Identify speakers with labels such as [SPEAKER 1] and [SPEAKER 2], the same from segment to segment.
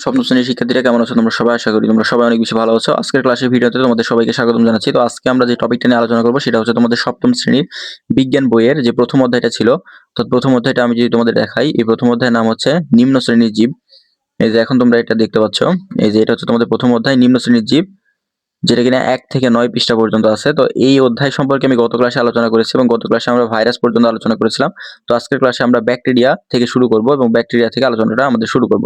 [SPEAKER 1] সপ্তম শ্রেণীর শিক্ষার্থীরা কেমন আছো? তোমরা সবাই আশা করি তোমরা সবাই অনেক বেশি ভালো আছো। আজকের ক্লাসের ভিডিওতে তোমাদের সবাইকে স্বাগতম জানাচ্ছি। তো আজকে আমরা যে টপিকটা নিয়ে আলোচনা করবো সেটা হচ্ছে তোমাদের সপ্তম শ্রেণীর বিজ্ঞান বইয়ের যে প্রথম অধ্যায়টা ছিল। তো প্রথম অধ্যায়টা আমি যদি তোমাদের দেখাই, এই প্রথম অধ্যায়ের নাম হচ্ছে নিম্ন শ্রেণীর জীব। এই যে এখন তোমরা এটা দেখতে পাচ্ছ, এই যে এটা হচ্ছে তোমাদের প্রথম অধ্যায় নিম্ন শ্রেণীর জীব, যেটা কিনা 1 থেকে 9 পৃষ্ঠা পর্যন্ত আছে। তো এই অধ্যায় সম্পর্কে আমি গত ক্লাসে আলোচনা করেছি এবং গত ক্লাসে আমরা ভাইরাস পর্যন্ত আলোচনা করেছিলাম। তো আজকের ক্লাসে আমরা ব্যাকটেরিয়া থেকে শুরু করব এবং ব্যাকটেরিয়া থেকে আলোচনাটা আমাদের শুরু করব।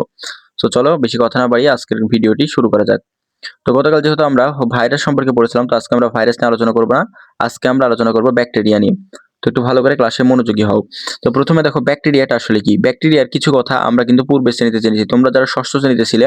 [SPEAKER 1] তো চলো বেশি কথা না বাড়িয়ে আজকের ভিডিওটি শুরু করা যাক। তো গতকাল যেহেতু আমরা ভাইরাস সম্পর্কে পড়েছিলাম, তো আজকে আমরা ভাইরাস নিয়ে আলোচনা করব না, আজকে আমরা আলোচনা করব ব্যাকটেরিয়া নিয়ে। তো একটু ভালো করে ক্লাসে মনোযোগী হও। তো প্রথমে দেখো ব্যাকটেরিয়াটা আসলে কি। ব্যাকটেরিয়ার কিছু কথা আমরা কিন্তু পূর্বের শ্রেণীতে জেনেছি। তোমরা যারা ষষ্ঠ শ্রেণীতে ছিলে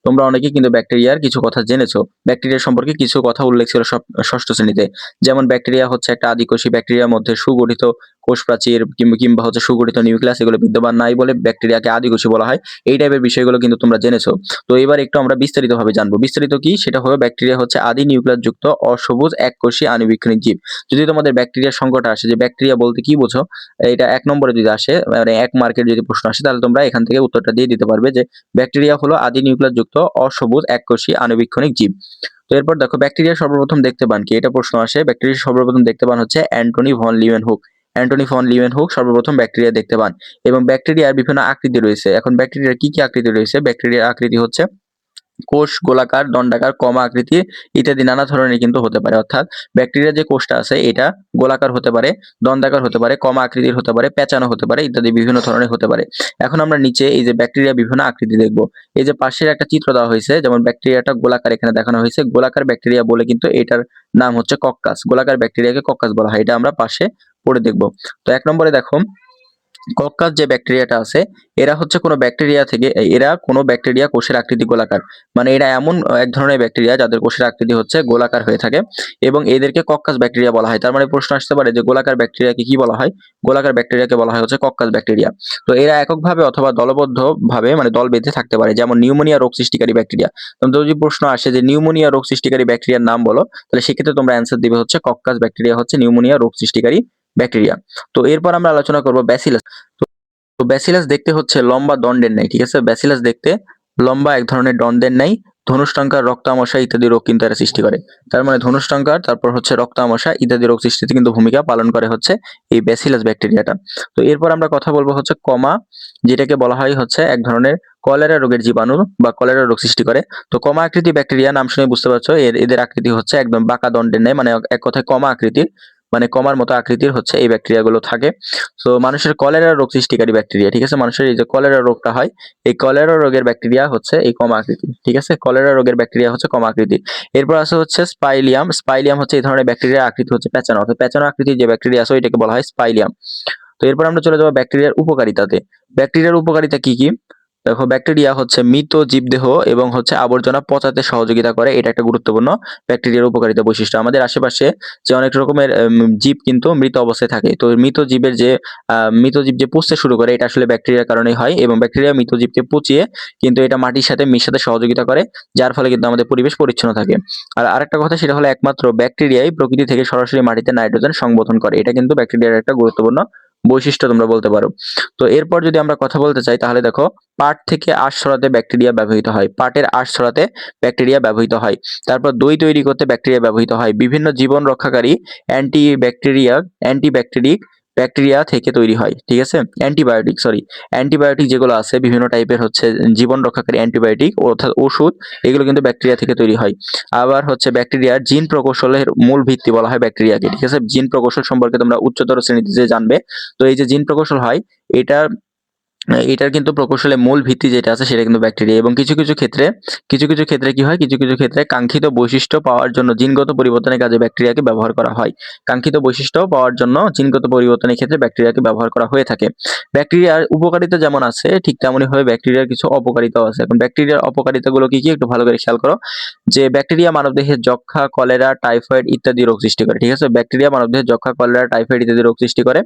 [SPEAKER 1] তোমরা অনেকেই কিন্তু ব্যাকটেরিয়ার কিছু কথা জেনেছো। ব্যাকটেরিয়া সম্পর্কে কিছু কথা উল্লেখ ছিল ষষ্ঠ শ্রেণীতে। যেমন ব্যাকটেরিয়া হচ্ছে একটা আদিকোষী, ব্যাকটেরিয়ার মধ্যে সুগঠিত কোষ প্রাচীর কিংবা হচ্ছে সুগঠিত নিউক্লিয়াস এগুলো বিদ্যমান নাই বলে ব্যাকটেরিয়াকে আদিকোষী বলা হয়। এই টাইপের বিষয়গুলো কিন্তু তোমরা জেনেছো। তো এবার একটু আমরা বিস্তারিতভাবে জানবো। বিস্তারিত কি সেটা হলো, ব্যাকটেরিয়া হচ্ছে আদি নিউক্লিয়াস যুক্ত অসবুজ এককোষী আণুবীক্ষণিক জীব। যদি তোমাদের ব্যাকটেরিয়ার সংকট আসে যে ব্যাকটেরিয়া বলতে কি বোঝো, এটা 1 নম্বরে যদি আসে, মানে 1 মার্কের যদি প্রশ্ন আসে, তাহলে তোমরা এখান থেকে উত্তরটা দিয়ে দিতে পারবে যে ব্যাকটেরিয়া হলো আদি নিউক্লিয়াস যুক্ত অসবুজ এককোষী আণুবীক্ষণিক জীব। তো এরপর দেখো ব্যাকটেরিয়া সর্বপ্রথম দেখতে পান কি, এটা প্রশ্ন আসে। ব্যাকটেরিয়া সর্বপ্রথম দেখতে পান হচ্ছে Antony van Leeuwenhoek. Antony van Leeuwenhoek সর্বপ্রথম ব্যাকটেরিয়া দেখতে পান। এবং ব্যাকটেরিয়ার বিভিন্ন আকৃতি রয়েছে। এখন ব্যাকটেরিয়ার কি কি আকৃতি রয়েছে? ব্যাকটেরিয়ার আকৃতি হচ্ছে কোষ, গোলাকার, দণ্ডাকার, কমা আকৃতি ইত্যাদি নানা ধরনের কিন্তু হতে পারে। অর্থাৎ ব্যাকটেরিয়ার যে কোষটা আছে এটা গোলাকার হতে পারে, দণ্ডাকার হতে পারে, কমা আকৃতির হতে পারে, পেঁচানো হতে পারে ইত্যাদি বিভিন্ন ধরনের হতে পারে। এখন আমরা নিচে এই যে ব্যাকটেরিয়া বিভিন্ন আকৃতি দেখব। এই যে পাশের একটা চিত্র দেওয়া হয়েছে, যেমন ব্যাকটেরিয়াটা গোলাকার এখানে দেখানো হয়েছে। গোলাকার ব্যাকটেরিয়া বলে কিন্তু এটার নাম হচ্ছে কক্কাস। গোলাকার ব্যাকটেরিয়াকে কক্কাস বলা হয়। এটা আমরা পাশে পড়ে দেখব। তো 1 নম্বরে দেখো, কক্কাস যে ব্যাকটেরিয়াটা আছে এরা হচ্ছে কোনো ব্যাকটেরিয়া কোষের আকৃতি গোলাকার। মানে এরা এমন এক ধরনের ব্যাকটেরিয়া যাদের কোষের আকৃতি হচ্ছে গোলাকার হয়ে থাকে এবং এদেরকে কক্কাস ব্যাকটেরিয়া বলা হয়। তার মানে প্রশ্ন আসতে পারে যে গোলাকার ব্যাকটেরিয়াকে কি বলা হয়? গোলাকার ব্যাকটেরিয়াকে বলা হয় হচ্ছে কক্কাস ব্যাকটেরিয়া। তো এরা এককভাবে অথবা দলবদ্ধভাবে মানে দল বেঁধে থাকতে পারে, যেমন নিউমোনিয়া রোগ সৃষ্টিকারী ব্যাকটেরিয়া। তোমাদের যদি প্রশ্ন আসে যে নিউমোনিয়া রোগ সৃষ্টিকারী ব্যাকটেরিয়ার নাম বলো, তাহলে সেক্ষেত্রে তোমরা অ্যান্সার দিবে হচ্ছে কক্কাস ব্যাকটেরিয়া হচ্ছে নিউমোনিয়া রোগ সৃষ্টিকারী ব্যাকটেরিয়া। তো এরপর আমরা আলোচনা করব ব্যাসিলাস। তো ব্যাসিলাস দেখতে হচ্ছে লম্বা দণ্ডের ন্যায়, ঠিক আছে? ব্যাসিলাস দেখতে লম্বা এক ধরনের দণ্ডের ন্যায়, ধনুষ্টঙ্কার, রক্ত আমসা ইত্যাদি রোগ কিন্তু এরা সৃষ্টি করে। তার মানে ধনুষ্টঙ্কার, তারপর হচ্ছে রক্ত আমসা ইত্যাদি রোগ সৃষ্টিতে কিন্তু ভূমিকা পালন করে হচ্ছে এই ব্যাসিলাস ব্যাকটেরিয়াটা। তো এরপর আমরা কথা বলবো হচ্ছে কমা, যেটাকে বলা হয় হচ্ছে এক ধরনের কলেরা রোগের জীবাণু বা কলেরা রোগ সৃষ্টি করে। তো কমা আকৃতি ব্যাকটেরিয়া নাম শুনে বুঝতে পারছো এদের আকৃতি হচ্ছে একদম বাঁকা দণ্ডের ন্যায়, মানে এক কথায় কমা আকৃতির, মানে কমার মতো আকৃতির হচ্ছে এই ব্যাকটেরিয়াগুলো থাকে। তো মানুষের কলেরা রোগ সৃষ্টিকারী ব্যাকটেরিয়া, ঠিক আছে? মানুষের এই যে কলেরা রোগটা হয়, এই কলেরা রোগের ব্যাকটেরিয়া হচ্ছে এই কমা আকৃতি, ঠিক আছে? কলেরা রোগের ব্যাকটেরিয়া হচ্ছে কমা আকৃতি। এরপর আছে হচ্ছে স্পাইলিয়াম। স্পাইলিয়াম হচ্ছে এই ধরনের ব্যাকটেরিয়ার আকৃতি হচ্ছে পেঁচানো, অর্থাৎ পেঁচানো আকৃতির যে ব্যাকটেরিয়া আছে ওইটাকে বলা হয় স্পাইলিয়াম। তো এরপর আমরা চলে যাবো ব্যাকটেরিয়ার উপকারিতাতে। ব্যাকটেরিয়ার উপকারিতা কি কি? দেখো, ব্যাকটেরিয়া হচ্ছে মৃত জীবদেহ এবং হচ্ছে আবর্জনা পচাতে সহযোগিতা করে। এটা একটা গুরুত্বপূর্ণ ব্যাকটেরিয়ার উপকারিতা বৈশিষ্ট্য। আমাদের আশেপাশে যে অনেক রকমের জীব কিন্তু মৃত অবস্থায় থাকে। তো মৃত জীব যে পচতে শুরু করে এটা আসলে ব্যাকটেরিয়ার কারণেই হয়, এবং ব্যাকটেরিয়া মৃত জীবকে পচিয়ে কিন্তু এটা মাটির সাথে মিশাতে সহযোগিতা করে, যার ফলে কিন্তু আমাদের পরিবেশ পরিচ্ছন্ন থাকে। আর আরেকটা কথা সেটা হলো একমাত্র ব্যাকটেরিয়াই প্রকৃতি থেকে সরাসরি মাটিতে নাইট্রোজেন সংবহন করে। এটা কিন্তু ব্যাকটেরিয়ার একটা গুরুত্বপূর্ণ বৈশিষ্ট্য তোমরা বলতে পারো। তো এরপর যদি আমরা কথা বলতে চাই তাহলে দেখো, পাট থেকে আঁশ ছড়াতে ব্যাকটেরিয়া ব্যবহৃত হয়। পাটের আঁশ ছড়াতে ব্যাকটেরিয়া ব্যবহৃত হয়। তারপর দই তৈরি করতে ব্যাকটেরিয়া ব্যবহৃত হয়। বিভিন্ন জীবন রক্ষাকারী অ্যান্টিব্যাকটেরিক ব্যাকটেরিয়া থেকে তৈরি হয়, ঠিক আছে? অ্যান্টিবায়োটিক যেগুলো আছে, বিভিন্ন টাইপের হচ্ছে জীবন রক্ষাকারী অ্যান্টিবায়োটিক অর্থাৎ ওষুধ, এগুলো কিন্তু ব্যাকটেরিয়া থেকে তৈরি হয়। আবার হচ্ছে ব্যাকটেরিয়ার জিন প্রকৌশলের মূল ভিত্তি বলা হয় ব্যাকটেরিয়াকে, ঠিক আছে? জিন প্রকৌশল সম্পর্কে তোমরা উচ্চতর শ্রেণীতে যে জানবে। তো এই যে জিন প্রকৌশল হয়, এটা এটার কিন্তু প্রকৌশলের মূল ভিত্তি যেটা আছে সেটা কিন্তু ব্যাকটেরিয়া। এবং কিছু কিছু ক্ষেত্রে কি হয়, কিছু কিছু ক্ষেত্রে কাঙ্ক্ষিত বৈশিষ্ট্য পাওয়ার জন্য জিনগত পরিবর্তনের কাজে ব্যাকটেরিয়াকে ব্যবহার করা হয়। কাঙ্ক্ষিত বৈশিষ্ট্য পাওয়ার জন্য জিনগত পরিবর্তনের ক্ষেত্রে ব্যাকটেরিয়াকে ব্যবহার করা হয়ে থাকে। ব্যাকটেরিয়ার উপকারিতা যেমন আছে ঠিক তেমনই ভাবে ব্যাকটেরিয়ার কিছু অপকারিতাও আছে। এখন ব্যাকটেরিয়ার অপকারিতাগুলো কি কি একটু ভালো করে খেয়াল করো। যে ব্যাকটেরিয়া মানবদেহে যক্ষা, কলেরা, টাইফয়েড ইত্যাদি রোগ সৃষ্টি করে, ঠিক আছে? ব্যাকটেরিয়া মানবদেহে যক্ষা, কলেরা, টাইফয়েড ইত্যাদি রোগ সৃষ্টি করে।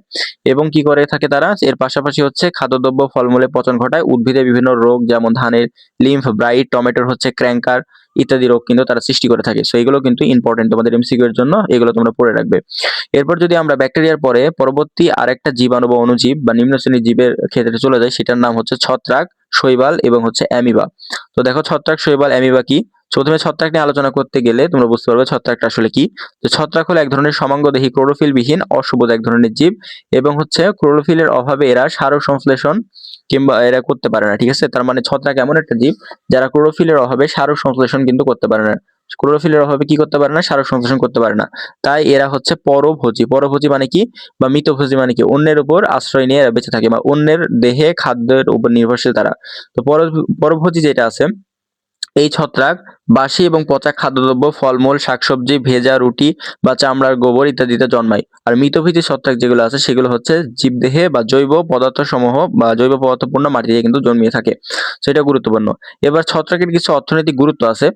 [SPEAKER 1] এবং কি করে থাকে তারা? এর পাশাপাশি হচ্ছে খাদ্যদ্রব্য, ফলমূলে পচন ঘটায়। উদ্ভিদে বিভিন্ন রোগ যেমন ধানের লিম্ফ ব্রাইট, টমেটোর হচ্ছে ক্র্যাঙ্কার ইত্যাদি রোগ কিন্তু তারা সৃষ্টি করে থাকে। সো এগুলো কিন্তু ইম্পর্টেন্ট তোমাদের এমসিকিউ এর জন্য, এগুলো তোমরা পড়ে রাখবে। এরপর যদি আমরা ব্যাকটেরিয়ার পরে পরবর্তী আরেকটা জীবাণু বা অণুজীব বা নিম্ন শ্রেণীর জীবের ক্ষেত্রে চলে যাই, সেটার নাম হচ্ছে ছত্রাক শৈবাল এবং হচ্ছে অ্যামিবা। তো দেখো ছত্রাক, শৈবাল, অ্যামিবা কি। প্রথমে ছত্রাক নিয়ে আলোচনা করতে গেলে তোমরা বুঝতে পারবে ছত্রাকটা আসলে কি। তো ছত্রাক হলো এক ধরনের সমাঙ্গদেহী ক্লোরোফিল বিহীন অসবুজ এক ধরনের জীব, এবং হচ্ছে ক্লোরোফিলের অভাবে এরা সার সংশ্লেষণ কিংবা এরা করতে পারে না। ঠিক আছে, তার মানে ছত্রাক এমন একটা জীব যারা ক্লোরোফিলের অভাবে সার সংশ্লেষণ কিন্তু করতে পারে না। ক্লোরোফিলের অভাবে কি করতে পারে না? সার সংশ্লেষণ করতে পারে না। তাই এরা হচ্ছে পরভোজী। পরভোজী মানে কি, বা মৃতভোজী মানে কি, অন্যের উপর আশ্রয় নিয়ে এরা বেঁচে থাকে বা অন্যের দেহে খাদ্যের উপর নির্ভরশীল তারা। তো পরভোজী যেটা আছে, এই ছত্রাক বাসি এবং পচা খাদ্যদ্রব্য, ফলমূল, শাকসবজি, ভেজা রুটি বা চামড়ার গোবর ইত্যাদিতে জন্মায়। আর মৃতভোজী ছত্রাক যেগুলো আছে সেগুলো হচ্ছে জীবদেহে বা জৈব পদার্থ সমূহ বা জৈব পদার্থপূর্ণ মাটিতে কিন্তু জন্মিয়ে থাকে। সেটা গুরুত্বপূর্ণ। এবার ছত্রাকের কিছু অর্থনৈতিক গুরুত্ব আছে,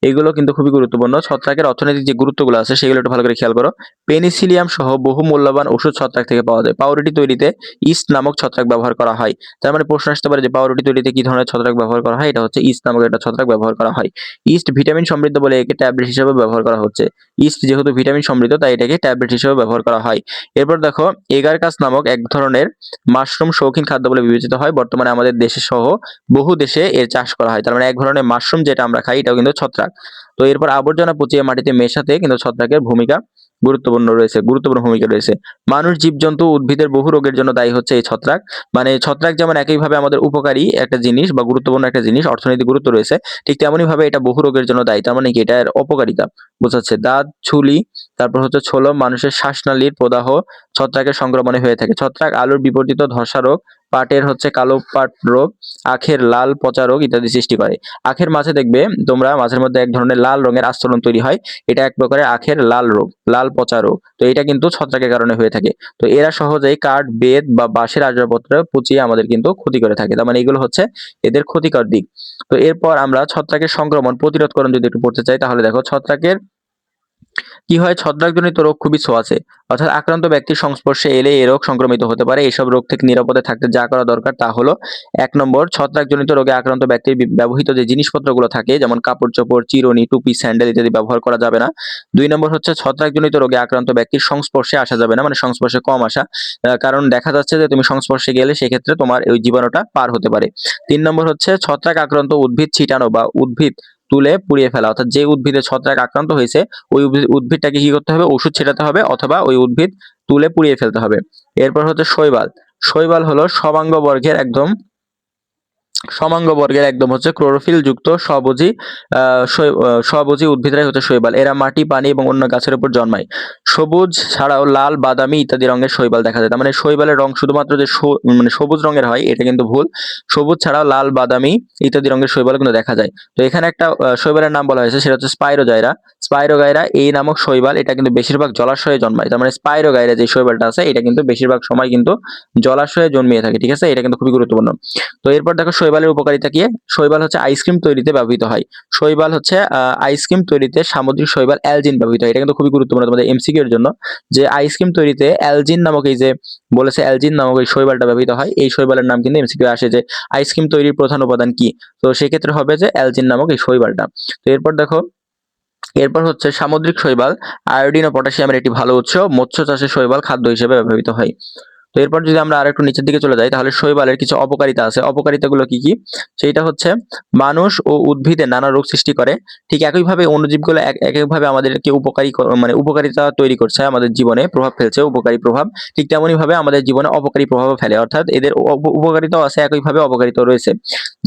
[SPEAKER 1] এগুলো কিন্তু খুবই গুরুত্বপূর্ণ। ছত্রাকের অর্থনৈতিক যে গুরুত্বগুলো আছে সেগুলো একটু ভালো করে খেয়াল করো। পেনিসিলিয়াম সহ বহু মূল্যবান ওষুধ ছত্রাক থেকে পাওয়া যায়। পাউরুটি তৈরিতে ইস্ট নামক ছত্রাক ব্যবহার করা হয়। তার মানে প্রশ্ন আসতে পারে যে পাউরুটি তৈরিতে কি ধরনের ছত্রাক ব্যবহার করা হয়? এটা হচ্ছে ইস্ট নামক একটা ছত্রাক ব্যবহার করা হয়। ইস্ট ভিটামিন সমৃদ্ধ বলে একে ট্যাবলেট হিসেবে ব্যবহার করা হচ্ছে। ইস্ট যেহেতু ভিটামিন সমৃদ্ধ তাই এটাকে ট্যাবলেট হিসেবে ব্যবহার করা হয়। এরপর দেখো, এগারকাস নামক এক ধরনের মাশরুম শৌখিন খাদ্য বলে বিবেচিত হয়। বর্তমানে আমাদের দেশে সহ বহু দেশে এর চাষ করা হয়। তার মানে এক ধরনের মাশরুম যেটা আমরা খাই এটাও কিন্তু ছত্রাক। তো এরপর আবর্জনা পচিয়ে মাটিতে মেশাতে কিন্তু ছত্রাকের গুরুত্বপূর্ণ ভূমিকা রয়েছে। মানুষ, জীবজন্তু, উদ্ভিদের বহু রোগের জন্য দায়ী হচ্ছে এই ছত্রাক। মানে ছত্রাক যেমন একইভাবে আমাদের উপকারী একটা জিনিস বা গুরুত্বপূর্ণ একটা জিনিস, অর্থনৈতিক গুরুত্ব রয়েছে, ঠিক তেমনি ভাবে এটা বহু রোগের জন্য দায়ী। তার মানে কি, এটার অপকারিতা বোঝাচ্ছে। দাঁত, ছুলি, তারপর হচ্ছে ছোলম, মানুষের শ্বাসনালীর প্রদাহ ছত্রাকের সংক্রমণে হয়ে থাকে। ছত্রাক আলুর বিবর্তিত ধসা রোগ, পাটের হচ্ছে কালো পাট রোগ, আখের লাল পচা রোগ ইত্যাদি সৃষ্টি করে। আখের মাঝে দেখবে তোমরা, মাঝের মধ্যে এক ধরনের লাল রঙের আস্তরণ তৈরি হয়, এটা এক প্রকারের আখের লাল রোগ, লাল পচা রোগ। তো এটা কিন্তু ছত্রাকের কারণে হয়ে থাকে। তো এরা সহজেই কাঠ, বেত বা বাঁশের আসবাবপত্র পচিয়ে আমাদের কিন্তু ক্ষতি করে থাকে। তার মানে এগুলো হচ্ছে এদের ক্ষতিকর দিক। তো এরপর আমরা ছত্রাকের সংক্রমণ প্রতিরোধকরণ যদি একটু পড়তে চাই, তাহলে দেখো ছত্রাকের কি হয়, ছত্রাকজনিত রোগ খুবই ছোঁয়াচে, অর্থাৎ আক্রান্ত ব্যক্তির সংস্পর্শে এলে এই রোগ সংক্রমিত হতে পারে। এসব রোগ থেকে নিরাপদে থাকতে যা করা দরকার তা হলো, 1 নম্বর, ছত্রাকজনিত রোগে আক্রান্ত ব্যক্তির ব্যবহৃত যে জিনিসপত্রগুলো থাকে যেমন কাপড় চোপড়, চিরুনি, টুপি, স্যান্ডেল ইত্যাদি ব্যবহার করা যাবে না। 2 নম্বর হচ্ছে ছত্রাকজনিত রোগে আক্রান্ত ব্যক্তির সংস্পর্শে আসা যাবে না, মানে সংস্পর্শে কম আসা। কারণ দেখা যাচ্ছে যে তুমি সংস্পর্শে গেলে সেক্ষেত্রে তোমার ওই জীবাণুটা পার হতে পারে। 3 নম্বর হচ্ছে ছত্রাক আক্রান্ত উদ্ভিদ ছিটানো বা উদ্ভিদ তুলে পুড়িয়ে ফেলা, অর্থাৎ যে উদ্ভিদে ছত্রাক আক্রান্ত হয়েছে ওই উদ্ভিদটাকে কি করতে হবে, ওষুধ ছেটাতে হবে অথবা ওই উদ্ভিদ তুলে পুড়িয়ে ফেলতে হবে। এরপর হচ্ছে শৈবাল। শৈবাল হলো সমাঙ্গ বর্গের একদম হচ্ছে ক্লোরোফিল যুক্ত স্বভোজী উদ্ভিদরাই হচ্ছে শৈবাল। এরা মাটি, পানি এবং অন্য গাছের উপর জন্মায়। সবুজ ছাড়াও লাল, বাদামি ইত্যাদি রঙের শৈবাল দেখা যায়। তার মানে শৈবালের রং শুধুমাত্র যে মানে সবুজ রঙের হয় এটা কিন্তু ভুল। সবুজ ছাড়াও লাল, বাদামি ইত্যাদি রঙের শৈবাল কিন্তু দেখা যায়। তো এখানে একটা শৈবালের নাম বলা হয়েছে, সেটা হচ্ছে স্পাইরোগাইরা। স্পাইরোগাইরা এই নামক শৈবাল, এটা কিন্তু বেশিরভাগ জলাশয়ে জন্মায়। তার মানে স্পাইরোগাইরা যে শৈবালটা আছে এটা কিন্তু বেশিরভাগ সময় কিন্তু জলাশয়ে জন্মিয়ে থাকে। ঠিক আছে, এটা কিন্তু খুবই গুরুত্বপূর্ণ। তো এরপর দেখো শৈবালের উপকারিতা কি। শৈবাল হচ্ছে আইসক্রিম তৈরিতে ব্যবহৃত হয়। শৈবাল হচ্ছে আইসক্রিম তৈরিতে সামুদ্রিক শৈবাল অ্যালজিন ব্যবহৃত হয়। এটা কিন্তু খুবই গুরুত্বপূর্ণ তোমাদের এমসিকিউ এর জন্য, যে আইসক্রিম তৈরিতে অ্যালজিন নামক এই যে বলেছে, অ্যালজিন নামক এই শৈবালটা ব্যবহৃত হয়। এই শৈবালের নাম কিন্তু এমসিকিউ আসে যে আইসক্রিম তৈরির প্রধান উপাদান কি, তো সেক্ষেত্রে হবে যে অ্যালজিন নামক এই শৈবালটা। তো এরপর হচ্ছে সামুদ্রিক শৈবাল আয়োডিন ও পটাশিয়ামের একটি ভালো উৎস। মৎস্য চাষে শৈবাল খাদ্য হিসেবে ব্যবহৃত হয়। তো এরপর যদি আমরা আরেকটু নিচের দিকে চলে যাই, তাহলে শৈবালের কিছু অপকারিতা আছে। অপকারিতাগুলো কি কি? সেইটা হচ্ছে মানুষ ও উদ্ভিদে নানা রোগ সৃষ্টি করে। ঠিক একইভাবে অণুজীবগুলো একইভাবে আমাদেরকে মানে উপকারিতা তৈরি করছে, আমাদের জীবনে প্রভাব ফেলছে, উপকারী প্রভাব। ঠিক তেমনি ভাবে আমাদের জীবনে অপকারী প্রভাবও ফেলে, অর্থাৎ এদের উপকারিতাও আছে, একইভাবে অপকারিতাও রয়েছে।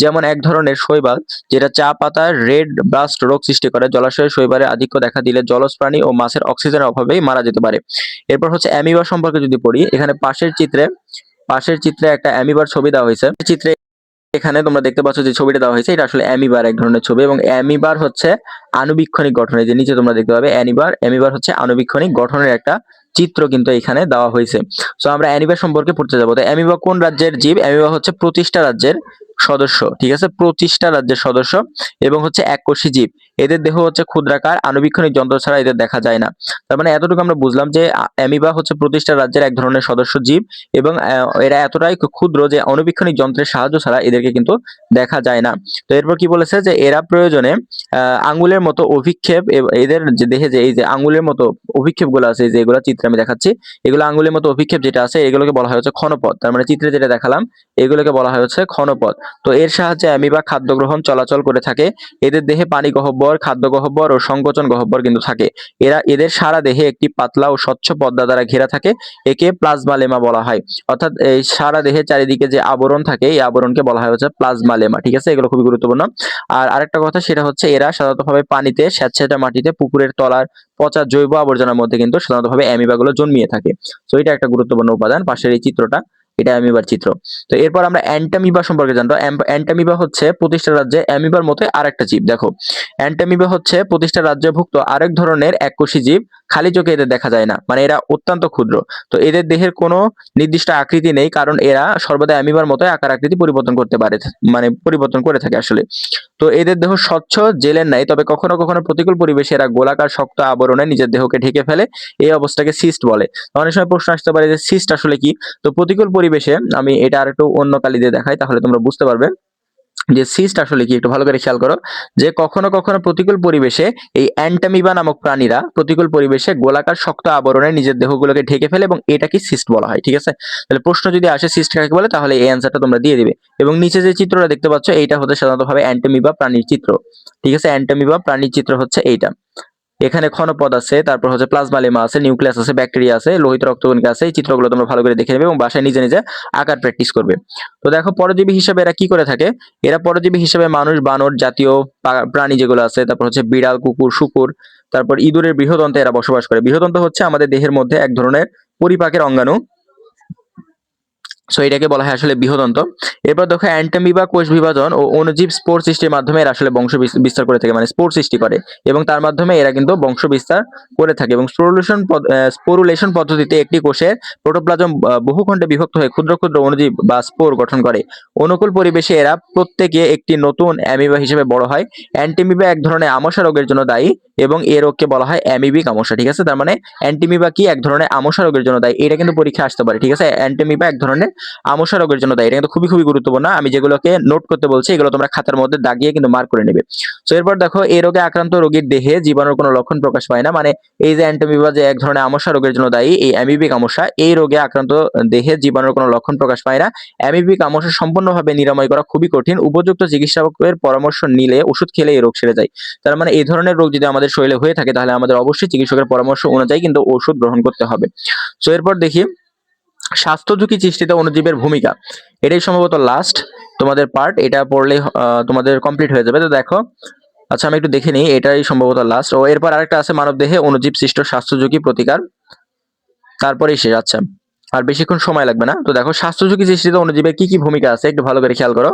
[SPEAKER 1] যেমন এক ধরনের শৈবাল যেটা চা পাতার রেড ব্লাস্ট রোগ সৃষ্টি করে। জলাশয়ে শৈবালের আধিক্য দেখা দিলে জলজ প্রাণী ও মাছের অক্সিজেনের অভাবেই মারা যেতে পারে। এরপর হচ্ছে অ্যামিবা সম্পর্কে যদি পড়ি, এখানে পাশের চিত্রে একটা অ্যামিবার ছবি দেওয়া হয়েছে। চিত্রে এখানে তোমরা দেখতে পাচ্ছ যে ছবিটা দেওয়া হয়েছে, এটা আসলে অ্যামিবার এক ধরনের ছবি, এবং অ্যামিবার হচ্ছে আণুবীক্ষণিক গঠনের, যে নিচে তোমরা দেখতে পাবে অ্যামিবার হচ্ছে আণুবীক্ষণিক গঠনের একটা চিত্র কিন্তু এখানে দেওয়া হয়েছে। তো আমরা অ্যামিবা সম্পর্কে পড়তে যাবো। তো অ্যামিবা কোন রাজ্যের জীব? অ্যামিবা হচ্ছে প্রতিষ্ঠা রাজ্যের সদস্য। ঠিক আছে, প্রতিষ্ঠা রাজ্যের সদস্য এবং হচ্ছে এককোষী জীব। এদের দেহ হচ্ছে ক্ষুদ্রাকার, আণুবীক্ষণিক যন্ত্র ছাড়া এদের দেখা যায় না। তার মানে এতটুকু আমরা বুঝলাম যে অ্যামিবা হচ্ছে প্রতিষ্ঠা রাজ্যের এক ধরনের সদস্য জীব, এবং এরা এতটাই ক্ষুদ্র যে আণুবীক্ষণিক যন্ত্রের সাহায্য ছাড়া এদেরকে কিন্তু দেখা যায় না। তো এরপর কি বলেছে, যে এরা প্রয়োজনে আঙ্গুলের মতো অভিক্ষেপ, এদের যে দেহে যে এই যে আঙ্গুলের মতো অভিক্ষেপ গুলো আছে, যে এগুলো চিত্রে আমি দেখাচ্ছি, এগুলো আঙ্গুলের মতো অভিক্ষেপ যেটা আছে এগুলোকে বলা হয় হচ্ছে ক্ষণপথ। তার মানে চিত্রে যেটা দেখালাম এগুলোকে বলা হয় হচ্ছে ক্ষণপথ। তো এর সাহায্যে অ্যামিবা খাদ্য গ্রহণ চলাচল করে থাকে। এদের দেহে পানি গহ্বর, খাদ্য গহ্বর ও সংকোচন গহ্বর কিন্তু থাকে। এদের সারা দেহে একটি পাতলা ও স্বচ্ছ পর্দা দ্বারা ঘেরা থাকে। একে প্লাজমা লেমা বলা হয়। অর্থাৎ এই সারা দেহে চারিদিকে যে আবরণ থাকে এই আবরণকে বলা হয় হচ্ছে প্লাজমা লেমা। ঠিক আছে, এগুলো খুবই গুরুত্বপূর্ণ। আর আরেকটা কথা সেটা হচ্ছে এরা সাধারণতভাবে পানিতে, স্যাঁতসেঁতে মাটিতে, পুকুরের তলার পচা জৈব আবর্জনার মধ্যে কিন্তু সাধারণতভাবে অ্যামিবাগুলো জন্মিয়ে থাকে। তো এটা একটা গুরুত্বপূর্ণ উপাদান। পাশের এই চিত্রটা, এটা অ্যামিবার চিত্র। তো এরপর আমরা অ্যান্টামিবা সম্পর্কে জানবো। অ্যান্টামিবা হচ্ছে প্রতিষ্ঠা রাজ্যে অ্যামিবার মতো আরেকটা জীব। দেখো, অ্যান্টামিবা হচ্ছে প্রতিষ্ঠা রাজ্যভুক্ত আরেক ধরনের এককোষী জীব। খালি চোখে এদের দেখা যায় না, মানে এরা অত্যন্ত ক্ষুদ্র। তো এদের দেহের কোনো নির্দিষ্ট আকৃতি নেই, কারণ এরা সর্বদা অ্যামিবার মতো আকার আকৃতি পরিবর্তন করতে পারে, মানে পরিবর্তন করে থাকে আসলে। তো এদের দেহ স্বচ্ছ জেলের নাই, তবে কখনো কখনো প্রতিকূল পরিবেশে এরা গোলাকার শক্ত আবরণে নিজের দেহকে ঢেকে ফেলে। এই অবস্থাকে সিস্ট বলে। অনেক সময় প্রশ্ন আসতে পারে যে সিস্ট আসলে কি। তো প্রতিকূল পরিবেশে, আমি এটা আর একটু অন্য কালি দিয়ে দেখাই তাহলে তোমরা বুঝতে পারবে যে সিস্ট আসলে কি। একটু ভালো করে খেয়াল করো যে কখনো কখনো প্রতিকূল পরিবেশে এই অ্যান্টামিবা নামক প্রাণীরা প্রতিকূল পরিবেশে গোলাকার শক্ত আবরণে নিজের দেহগুলোকে ঢেকে ফেলে এবং এটাকে সিস্ট বলা হয়। ঠিক আছে, তাহলে প্রশ্ন যদি আসে সিস্ট কাকে বলে তাহলে এই অ্যান্সারটা তোমরা দিয়ে দিবে। এবং নিচে যে চিত্রটা দেখতে পাচ্ছ এইটা হচ্ছে সাধারণতভাবে অ্যান্টামিবা প্রাণীর চিত্র। ঠিক আছে, অ্যান্টামিবা প্রাণীর চিত্র হচ্ছে এইটা। এখানে ক্ষণপদ আছে, তারপর হচ্ছে প্লাজমা লেমা আছে, নিউক্লিয়াস আছে, ব্যাকটেরিয়া আছে, লোহিত রক্তকণিকা আছে। এই চিত্রগুলো তোমরা ভালো করে দেখে নেবে এবং বাসায় নিজে নিজে আঁকার প্র্যাকটিস করবে। তো দেখো, পরজীবী হিসেবে এরা কি করে থাকে। এরা পরজীবী হিসেবে মানুষ, বানর জাতীয় প্রাণী যেগুলো আছে, তারপর হচ্ছে বিড়াল, কুকুর, শূকর, তারপর ইঁদুরের বৃহদন্তে এরা বসবাস করে। বৃহদন্ত হচ্ছে আমাদের দেহের মধ্যে এক ধরনের পরিপাকের অঙ্গাণু। সো এটাকে বলা হয় আসলে বৃহদন্ত। এরপর দেখো, অ্যান্টামিবা কোষ বিভাজন ও অণুজীব স্পোর সৃষ্টির মাধ্যমে এরা আসলে বংশ বিস্তার করে থাকে, মানে স্পোর সৃষ্টি করে এবং তার মাধ্যমে এরা কিন্তু বংশ বিস্তার করে থাকে। এবং স্পোরুলেশন পদ্ধতিতে একটি কোষের প্রোটোপ্লাজম বহু খণ্ডে বিভক্ত হয়ে ক্ষুদ্র ক্ষুদ্র অণুজীব বা স্পোর গঠন করে। অনুকূল পরিবেশে এরা প্রত্যেকে একটি নতুন অ্যামিবা হিসেবে বড় হয়। অ্যান্টিমিবা এক ধরনের আমসা রোগের জন্য দায়ী এবং এই রোগকে বলা হয় অ্যামিবিক আমসা। ঠিক আছে, তার মানে অ্যান্টিমিবা কি এক ধরনের আমসা রোগের জন্য দায়ী, এটা কিন্তু পরীক্ষা আসতে পারে। ঠিক আছে, অ্যান্টিমিবা এক ধরনের আমসা রোগের জন্য দায়ী। এটা কিন্তু খুবই খুবই গুরুত্বপূর্ণ। আমি যেগুলোকে নোট করতে বলছি এগুলো তোমরা খাতার মধ্যে দাগিয়ে কিন্তু মার্ক করে নেবে। তো এরপর দেখো, এই রোগে আক্রান্ত রোগীর দেহে জীবাণুর কোনো লক্ষণ প্রকাশ পায় না। মানে এই যে অ্যান্টামিবা যে এক ধরনের আমসা রোগের জন্য দায়ী, এই অ্যামিবিক আমসা, এই রোগে আক্রান্ত দেহে জীবাণুর কোনো লক্ষণ প্রকাশ পায় না। অ্যামিবিক আমসা সম্পূর্ণভাবে নিরাময় করা খুবই কঠিন। উপযুক্ত চিকিৎসকের পরামর্শ নিলে, ওষুধ খেলে এই রোগ সেরে যায়। তার মানে এই ধরনের রোগ যদি আমাদের শরীরে হয়ে থাকে তাহলে আমাদের অবশ্যই চিকিৎসকের পরামর্শ অনুযায়ী কিন্তু ওষুধ গ্রহণ করতে হবে। তো এরপর দেখি স্বাস্থ্য ঝুঁকি সৃষ্টিতে অণুজীবের ভূমিকা। এটাই সম্ভবত লাস্ট তোমাদের পার্ট, এটা পড়লে তোমাদের কমপ্লিট হয়ে যাবে। তো দেখো, আচ্ছা আমি একটু দেখে নিই, এটাই সম্ভবত লাস্ট। ও এরপর আরেকটা আছে, মানবদেহে অণুজীব সৃষ্ট স্বাস্থ্য ঝুঁকি প্রতিকার, তারপরেই শেষ। আচ্ছা, আর বেশিক্ষণ সময় লাগবে না। তো দেখো, স্বাস্থ্য ঝুঁকি সৃষ্টিতে অণুজীবের কি কি ভূমিকা আছে একটু ভালো করে খেয়াল করো।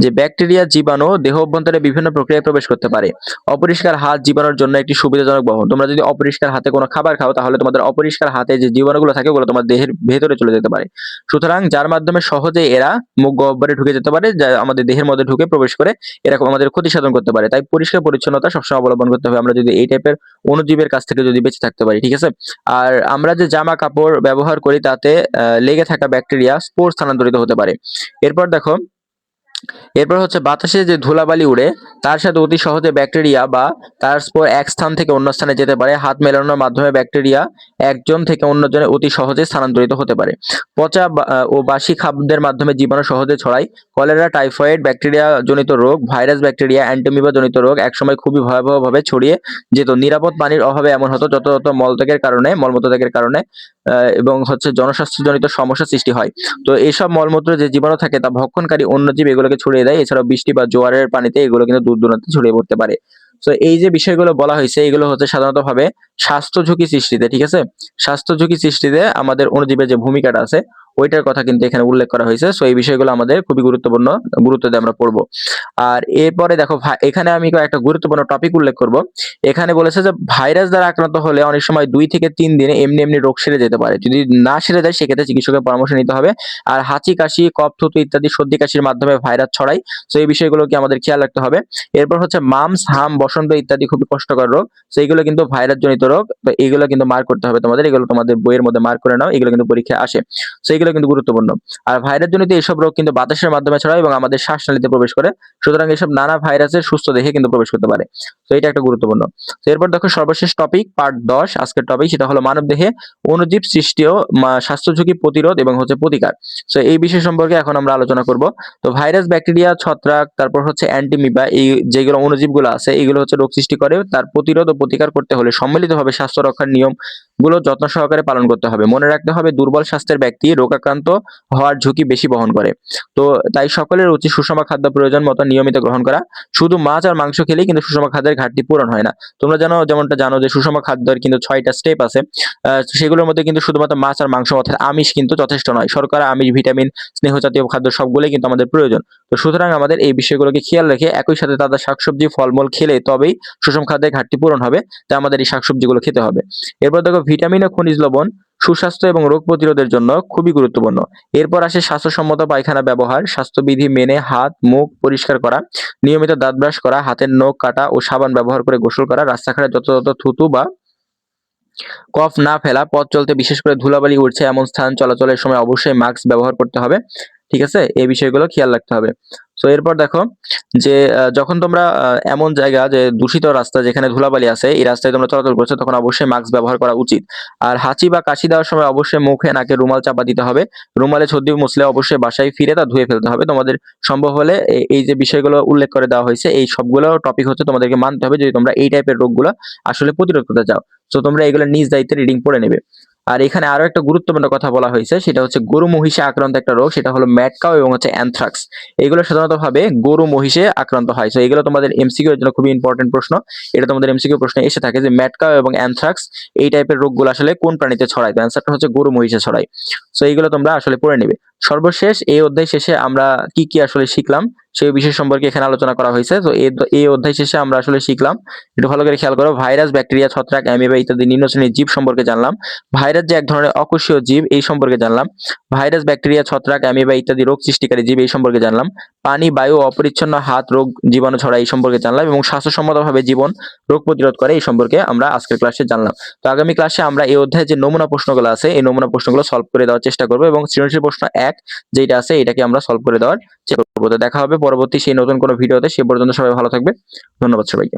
[SPEAKER 1] যে ব্যাকটেরিয়া, জীবাণু দেহ অভ্যন্তরে বিভিন্ন প্রক্রিয়ায় প্রবেশ করতে পারে। অপরিষ্কার হাত জীবাণুর জন্য একটি সুবিধাজনক বহন। তোমরা যদি অপরিষ্কার হাতে কোনো খাবার খাও তাহলে তোমাদের অপরিষ্কার হাতে যে জীবাণুগুলো থাকে ওগুলো তোমার দেহের ভেতরে চলে যেতে পারে। সুতরাং যার মাধ্যমে সহজে এরা মুখ গহ্বরে ঢুকে যেতে পারে, যা আমাদের দেহের মধ্যে ঢুকে প্রবেশ করে এরকম আমাদের ক্ষতি সাধন করতে পারে। তাই পরিষ্কার পরিচ্ছন্নতা সবসময় অবলম্বন করতে হবে আমরা যদি এই টাইপের অণুজীবের কাছ থেকে যদি বেঁচে থাকতে পারি। ঠিক আছে, আর আমরা যে জামা কাপড় ব্যবহার করি তাতে লেগে থাকা ব্যাকটেরিয়া স্পোর স্থানান্তরিত হতে পারে। এরপর দেখো, এরপর হচ্ছে বাতাসে যে ধুলাবালি উড়ে তার সাথে অতি সহজে ব্যাকটেরিয়া বা তার স্পোর এক স্থান থেকে অন্য স্থানে যেতে পারে। হাত মেলানোর মাধ্যমে ব্যাকটেরিয়া একজন থেকে অন্যজনে অতি সহজে স্থানান্তরিত হতে পারে। পচা ও বাসি খাদ্যের মাধ্যমে জীবাণু সহজে ছড়ায়। কলেরা, টাইফয়েড, ব্যাকটেরিয়া জনিত রোগ, ভাইরাস, ব্যাকটেরিয়া, অ্যান্টিমিবা জনিত রোগ একসময় খুবই ভয়াবহভাবে ছড়িয়ে যেত। নিরাপদ পানির অভাবে এমন হতো যত মলত্যাগের কারণে, মলমূত্রত্যাগের কারণে এবং হচ্ছে জনস্বাস্থ্যজনিত সমস্যা সৃষ্টি হয়। তো এইসব মলমূত্র যে জীবাণু থাকে তা ভক্ষণকারী অন্যজীব এগুলোকে ছড়িয়ে দেয়। এছাড়াও বৃষ্টি বা জোয়ারের পানিতে এগুলো কিন্তু দূর দূরান্তে ছড়িয়ে পড়তে পারে। তো এই যে বিষয়গুলো বলা হয়েছে এগুলো হচ্ছে সাধারণত ভাবে স্বাস্থ্য ঝুঁকি সৃষ্টিতে। ঠিক আছে, স্বাস্থ্য ঝুঁকি সৃষ্টিতে আমাদের অণুজীবের যে ভূমিকাটা আছে ওইটার কথা কিন্তু এখানে উল্লেখ করা হয়েছে। সো এই বিষয়গুলো আমাদের খুবই গুরুত্বপূর্ণ, গুরুত্ব দিয়ে আমরা পড়বো। আর এরপরে দেখো, এখানে আমি একটা গুরুত্বপূর্ণ টপিক উল্লেখ করব। এখানে বলেছে যে ভাইরাস দ্বারা আক্রান্ত হলে অনেক সময় 2 থেকে 3 দিনে এমনি এমনি রোগ সেরে যেতে পারে। যদি না সেরে যায় সেক্ষেত্রে চিকিৎসকের পরামর্শ নিতে হবে। আর হাঁচি, কাশি, কফ, থুতু ইত্যাদি সর্দি কাশির মাধ্যমে ভাইরাস ছড়ায়। তো এই বিষয়গুলোকে আমাদের খেয়াল রাখতে হবে। এরপর হচ্ছে মামস, হাম, বসন্ত ইত্যাদি খুবই কষ্টকর রোগ। তো এইগুলো কিন্তু ভাইরাস জনিত রোগ। তো এইগুলো কিন্তু মার্ক করতে হবে তোমাদের, এগুলো তোমাদের বইয়ের মধ্যে মার্ক করে নাও, এগুলো কিন্তু পরীক্ষায় আসে। তো এইগুলো এগুলো কিন্তু গুরুত্বপূর্ণ। আর ভাইরাস জনিত এইসব রোগ কিন্তু বাতাসের মাধ্যমে ছড়ায় এবং আমাদের শ্বাসনালীতে প্রবেশ করে। সুতরাং এসব নানা ভাইরাসের সুস্থ দেহে কিন্তু প্রবেশ করতে পারে। তো এটা একটা গুরুত্বপূর্ণ। তো এরপর দেখো সর্বশেষ টপিক পার্ট 10 আজকের টপিক, সেটা হলো মানবদেহে অণুজীব সৃষ্টি ও স্বাস্থ্য ঝুঁকি প্রতিরোধ এবং প্রতিকার। তো এই বিষয় সম্পর্কে এখন আমরা আলোচনা করব। তো ভাইরাস, ব্যাকটেরিয়া, ছত্রাক, তারপর অ্যান্টিমিবা, এই যেগুলো অণুজীবগুলো আছে এগুলো রোগ সৃষ্টি করে। তার প্রতিরোধ ও প্রতিকার করতে হলে সম্মিলিতভাবে স্বাস্থ্য রক্ষার নিয়ম গুলো যত্ন সহকারে পালন করতে হবে। মনে রাখতে হবে দুর্বল স্বাস্থ্যের ব্যক্তি রোগাক্রান্ত হওয়ার ঝুঁকি বেশি বহন করে। তো তাই সকলের উচিত সুষম খাদ্য প্রয়োজন মতো নিয়মিত গ্রহণ করা। শুধু মাছ আর মাংস খেলেই কিন্তু সুষম খাদ্যের ঘাটতি পূরণ হয় না। তোমরা যেমনটা জানো যে সুষম খাদ্যের কিন্তু 6টা স্টেপ আছে। সেগুলোর মধ্যে কিন্তু শুধুমাত্র মাছ আর মাংস অর্থাৎ আমিষ কিন্তু যথেষ্ট নয়। শর্করা, আমিষ, ভিটামিন, স্নেহ জাতীয় খাদ্য সবগুলোই কিন্তু আমাদের প্রয়োজন। তো সুতরাং আমাদের এই বিষয়গুলোকে খেয়াল রেখে একই সাথে তাজা শাকসবজি, ফলমূল খেলে তবেই সুষম খাদ্যের ঘাটতি পূরণ হবে। তাই আমাদের এই শাকসবজিগুলো খেতে হবে। এরপর দেখো ভিটামিন ও খনিজ লবণ সুস্বাস্থ্য এবং রোগ প্রতিরোধের জন্য খুবই গুরুত্বপূর্ণ। এরপর আসে স্বাস্থ্যসম্মত পায়খানা ব্যবহার, স্বাস্থ্যবিধি মেনে হাত মুখ পরিষ্কার করা, নিয়মিত দাঁত ব্রাশ করা, হাতের নখ কাটা ও সাবান ব্যবহার করে গোসল করা, রাস্তাঘাটে যথাযথ থুতু বা কফ না ফেলা, পথ চলতে বিশেষ করে ধুলাবালি উঠছে এমন স্থান চলাচলের সময় অবশ্যই মাস্ক ব্যবহার করতে হবে। ঠিক আছে, এই বিষয়গুলো খেয়াল রাখতে হবে। তো এরপর দেখো যে যখন তোমরা এমন জায়গা যে দূষিত রাস্তা যেখানে ধুলাবালি আছে এই রাস্তায় তোমরা চলাচল করছো তখন অবশ্যই মাস্ক ব্যবহার করা উচিত। আর হাঁচি বা কাশি দেওয়ার সময় অবশ্যই মুখে নাকে রুমাল চাপা দিতে হবে। রুমালে সর্দি মুছলে অবশ্যই বাসায় ফিরে তা ধুয়ে ফেলতে হবে। তোমাদের সম্ভব হলে এই যে বিষয়গুলো উল্লেখ করে দেওয়া হয়েছে এই সবগুলো টপিক তোমাদেরকে মানতে হবে যদি তোমরা এই টাইপের রোগগুলো আসলে প্রতিরোধ করতে চাও। তো তোমরা এগুলো নিজ দায়িত্বে রিডিং পড়ে নেবে। আর এখানে আরো একটা গুরুত্বপূর্ণ কথা বলা হয়েছে, সেটা গরু মহিষে আক্রান্ত একটা রোগ, সেটা হলো ম্যাড কাউ এবং অ্যানথ্রাক্স। এগুলো সাধারণত ভাবে গরু মহিষে আক্রান্ত হয়। তো এগুলো তোমাদের এমসিকিউ এর জন্য খুবই ইম্পর্টেন্ট প্রশ্ন। এটা তোমাদের এমসিকিউ প্রশ্নে এসে থাকে যে ম্যাড কাউ এবং অ্যানথ্রাক্স এই টাইপের রোগগুলো আসলে কোন প্রাণীতে ছড়ায়। তো অ্যান্সারটা গরু মহিষে ছড়ায়। তো এইগুলো তোমরা আসলে পড়ে নেবে। সর্বশেষ এই অধ্যায় শেষে আমরা কি আসলে শিখলাম সেই বিষয় সম্পর্কে এখানে আলোচনা করা হয়েছে। তো এই অধ্যায় শেষে আমরা আসলে শিখলাম, একটু ভালো করে খেয়াল করো, ভাইরাস, ব্যাকটেরিয়া, ছত্রাক, অ্যামিবা ইত্যাদি নিম্ন শ্রেণীর জীব সম্পর্কে জানলাম। ভাইরাস যে এক ধরনের অকোষীয় জীব এই সম্পর্কে জানলাম। ভাইরাস, ব্যাকটেরিয়া, ছত্রাক, অ্যামিবা ইত্যাদি রোগ সৃষ্টিকারী জীব এই সম্পর্কে জানলাম। পানি, বায়ু, অপরিচ্ছন্ন হাত রোগ জীবাণু ছড়ায় এই সম্পর্কে জানলাম এবং স্বাস্থ্যসম্মতভাবে জীবন রোগ প্রতিরোধ করে এই সম্পর্কে আমরা আজকের ক্লাসে জানলাম। তো আগামী ক্লাসে আমরা এই অধ্যায়ে যে নমুনা প্রশ্নগুলো আছে এই নমুনা প্রশ্নগুলো সলভ করে দেওয়ার চেষ্টা করবো এবং সৃজনশীল প্রশ্ন 1 যেটা আছে এটাকে আমরা সলভ করে দেওয়ার চেষ্টা করবো। তো দেখা হবে পরবর্তী সেই নতুন কোনো ভিডিওতে। সে পর্যন্ত সবাই ভালো থাকবে। ধন্যবাদ সবাইকে।